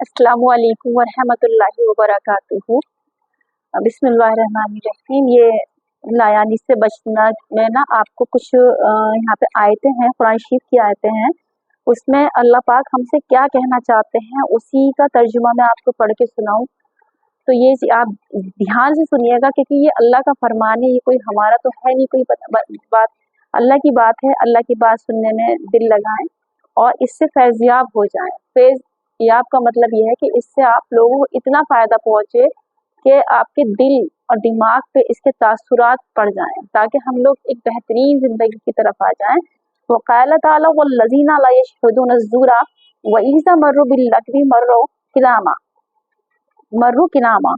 अस्सलामु अलैकुम वरहमतुल्लाहि वबरकातुहू। बिस्मिल्लाहिर्रहमानिर्रहीम। ये लायानी से बचना में ना आपको कुछ यहाँ पे आयतें हैं, कुरान शरीफ की आयतें हैं। उसमें अल्लाह पाक हमसे क्या कहना चाहते हैं उसी का तर्जुमा मैं आपको पढ़ के सुनाऊं। तो ये आप ध्यान से सुनिएगा, क्योंकि ये अल्लाह का फरमान है, ये कोई हमारा तो है नहीं, कोई बात अल्लाह की बात है। अल्लाह की बात सुनने में दिल लगाएं और इससे फैज़याब हो जाएं। फैज़याब का मतलब ये है कि इससे आप लोगों को इतना फ़ायदा पहुँचे कि आपके दिल और दिमाग पे इसके तासुरात पड़ जाएं, ताकि हम लोग एक बेहतरीन ज़िंदगी की तरफ आ जाएं। वक़ाल ताला वल्लज़ीना ला यशहदून अज़्ज़ूरा व इज़ा मर्रू बिल्लग़वी मर्रू किरामा।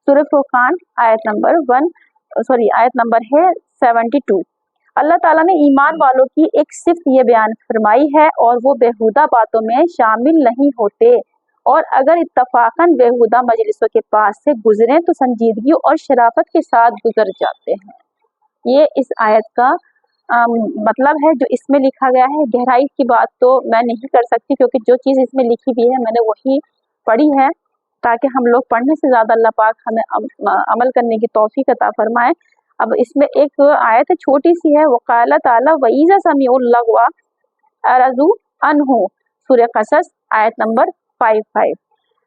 सूरह फुरक़ान आयत नंबर है 72। अल्लाह ताला ने ईमान वालों की एक सिफ्त ये बयान फरमाई है और वो बेहुदा बातों में शामिल नहीं होते, और अगर इत्तफाकन बेहुदा मजलिसों के पास से गुजरे तो संजीदगी और शराफत के साथ गुजर जाते हैं। ये इस आयत का मतलब है जो इसमें लिखा गया है। गहराई की बात तो मैं नहीं कर सकती, क्योंकि जो चीज़ इसमें लिखी हुई है मैंने वही पढ़ी है, ताकि हम लोग पढ़ने से ज़्यादा अल्लाह पाक हमें अमल करने की तौफीक अता फरमाए। अब इसमें एक आयत छोटी सी है, वक़ाल ताला वईज़ा समीउल लग़वा अरज़ू अन्हु। सूरह क़सस आयत नंबर 55।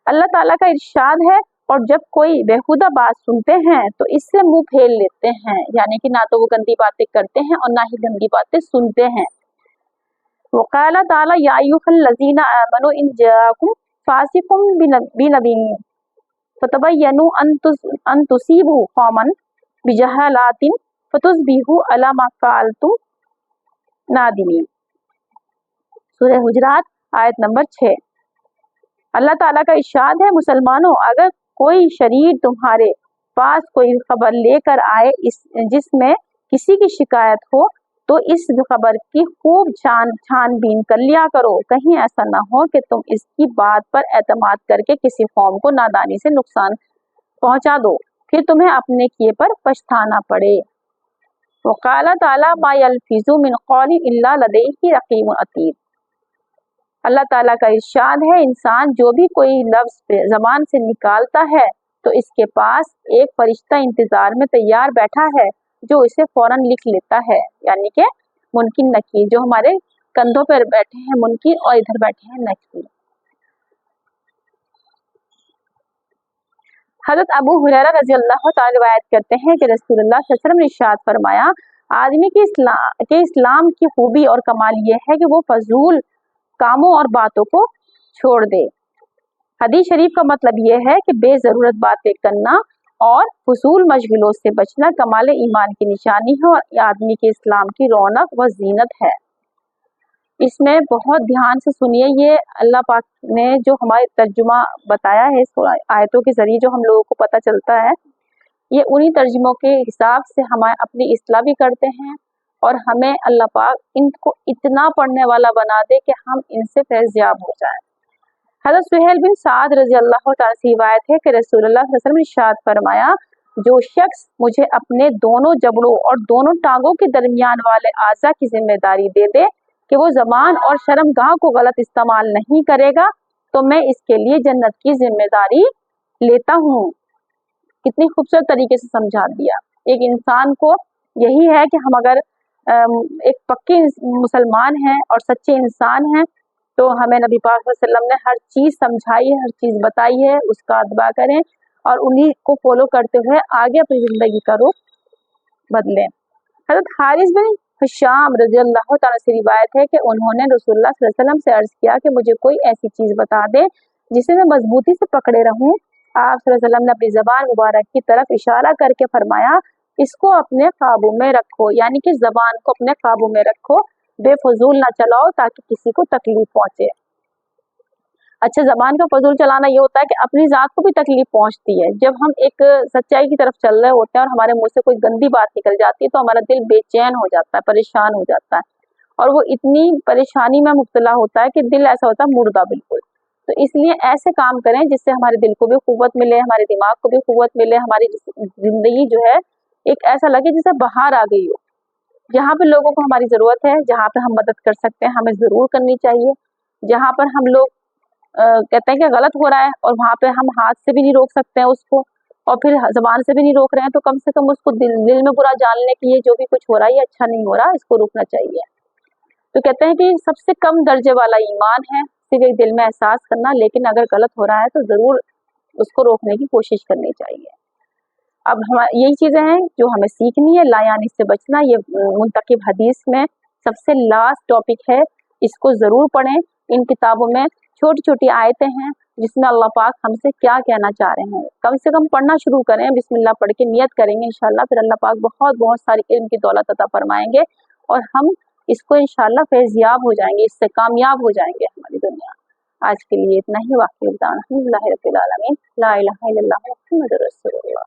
अल्लाह ताला का इरशाद है, और जब कोई बेहुदा बात सुनते हैं तो इससे मुंह फेर लेते हैं, यानी कि ना तो वो गंदी बातें करते हैं और ना ही गंदी बातें सुनते हैं। वक़ाल ताला या अय्युहल्लज़ीना आमनू इन जाअकुम फासिकुम बिनबीन फतबय्यनु अन तुसीबू कौमन बिजहालातिन फतुस्बिहू अला मा फ़अलतुम नादिमीन। सूरह हुजरात आयत नंबर 6। अल्लाह ताला का इरशाद है, मुसलमानों, अगर कोई शरीर तुम्हारे पास कोई खबर लेकर आए जिसमें किसी की शिकायत हो, तो इस खबर की खूब छानबीन कर लिया करो, कहीं ऐसा ना हो कि तुम इसकी बात पर एतमाद करके किसी कौम को नादानी से नुकसान पहुंचा दो, फिर तुम्हें अपने किए पर पछताना पड़े। वक़ाल ताला मा यल्फिज़ु मिन क़ौलिन इल्ला लदैहि रक़ीबुन अतीद। अल्लाह ताला का इरशाद है, इंसान जो भी कोई लफ्ज़ ज़बान से निकालता है तो इसके पास एक फरिश्ता इंतज़ार में तैयार बैठा है जो इसे फ़ौरन लिख लेता है, यानी कि मुनकिर नकीर, जो हमारे कंधों पर बैठे हैं मुनकिर और इधर बैठे हैं नकीर। हज़रत अबू हुरैरा रज़ी अल्लाह तआला रिवायत करते हैं कि रसूलुल्लाह सल्लल्लाहु अलैहि वसल्लम ने इरशाद फरमाया, आदमी के इस्लाम की खूबी और कमाल ये है कि वो फजूल कामों और बातों को छोड़ दे। हदीस शरीफ का मतलब ये है कि बेज़रूरत बातें करना और फजूल मशगलों से बचना कमाल ईमान की निशानी है और आदमी के इस्लाम की रौनक व जीनत है। इसमें बहुत ध्यान से सुनिए, ये अल्लाह पाक ने जो हमारे तर्जुमा बताया है इस आयतों के ज़रिए जो हम लोगों को पता चलता है, ये उन्हीं तर्जुमों के हिसाब से हम अपनी इस्लाह भी करते हैं, और हमें अल्लाह पाक इनको इतना पढ़ने वाला बना दे कि हम इनसे फैज़याब हो जाएं। हज़रत सुहेल बिन साद रज़ी अल्लाह तआला से रिवायत है कि रसूलुल्लाह सल्लल्लाहु अलैहि वसल्लम ने इरशाद फरमाया, जो शख्स मुझे अपने दोनों जबड़ों और दोनों टांगों के दरमियान वाले आज़ा की जिम्मेदारी दे दे कि वो ज़बान और शर्मगाह को गलत इस्तेमाल नहीं करेगा, तो मैं इसके लिए जन्नत की जिम्मेदारी लेता हूँ। कितनी खूबसूरत तरीके से समझा दिया। एक इंसान को यही है कि हम अगर एक पक्के मुसलमान हैं और सच्चे इंसान हैं, तो हमें नबी पाक सल्लल्लाहु अलैहि वसल्लम ने हर चीज़ समझाई है, हर चीज़ बताई है, उसका अतबा करें और उन्हीं को फॉलो करते हुए आगे अपनी ज़िंदगी का रुख बदलें। हज़रत हारिस बिन हिशाम रज़ी अल्लाह तआला से रिवायत है कि उन्होंने रसूलुल्लाह सल्लल्लाहु अलैहि वसल्लम से अर्ज़ किया कि मुझे कोई ऐसी चीज़ बता दे जिसे मैं मजबूती से पकड़े रहूं। आप सल्लल्लाहु अलैहि वसल्लम ने अपनी ज़बान मुबारक की तरफ इशारा करके फरमाया, इसको अपने काबू में रखो, यानी कि ज़बान को अपने काबू में रखो, बेफजूल ना चलाओ ताकि किसी को तकलीफ पहुंचे। अच्छा, ज़बान का फजूल चलाना ये होता है कि अपनी ज़ात को भी तकलीफ पहुंचती है। जब हम एक सच्चाई की तरफ चल रहे होते हैं और हमारे मुंह से कोई गंदी बात निकल जाती है तो हमारा दिल बेचैन हो जाता है, परेशान हो जाता है, और वो इतनी परेशानी में मुब्तला होता है कि दिल ऐसा होता है मुर्दा बिल्कुल। तो इसलिए ऐसे काम करें जिससे हमारे दिल को भी क़ुव्वत मिले, हमारे दिमाग को भी क़ुव्वत मिले, हमारी ज़िंदगी जो है एक ऐसा लगे जैसे बाहर आ गई हो। जहाँ पे लोगों को हमारी ज़रूरत है, जहाँ पे हम मदद कर सकते हैं, हमें ज़रूर करनी चाहिए। जहाँ पर हम लोग कहते हैं कि गलत हो रहा है और वहाँ पे हम हाथ से भी नहीं रोक सकते हैं उसको, और फिर ज़बान से भी नहीं रोक रहे हैं, तो कम से कम उसको दिल में बुरा जान लें कि ये जो भी कुछ हो रहा है ये अच्छा नहीं हो रहा, इसको रोकना चाहिए। तो कहते हैं कि सबसे कम दर्जे वाला ईमान है सिर्फ एक दिल में एहसास करना, लेकिन अगर गलत हो रहा है तो ज़रूर उसको रोकने की कोशिश करनी चाहिए। अब हम यही चीज़ें हैं जो हमें सीखनी है, लायानी से बचना। ये मुंतकिब हदीस में सबसे लास्ट टॉपिक है, इसको ज़रूर पढ़ें। इन किताबों में छोटी छोटी आयतें हैं जिसमें अल्लाह पाक हमसे क्या कहना चाह रहे हैं। कम से कम पढ़ना शुरू करें, बिस्मिल्लाह पढ़ के नियत करेंगे इंशाल्लाह, फिर अल्लाह पाक बहुत बहुत सारी इल्म की दौलत अता फरमाएंगे और हम इसको इंशाल्लाह फैज़याब हो जाएंगे, इससे कामयाब हो जाएंगे हमारी दुनिया। आज के लिए इतना ही। वाक़िअत अल्हम्दुलिल्लाहि रब्बिल आलमीन, ला इलाहा इल्लल्लाह मुहम्मदुर रसूलुल्लाह।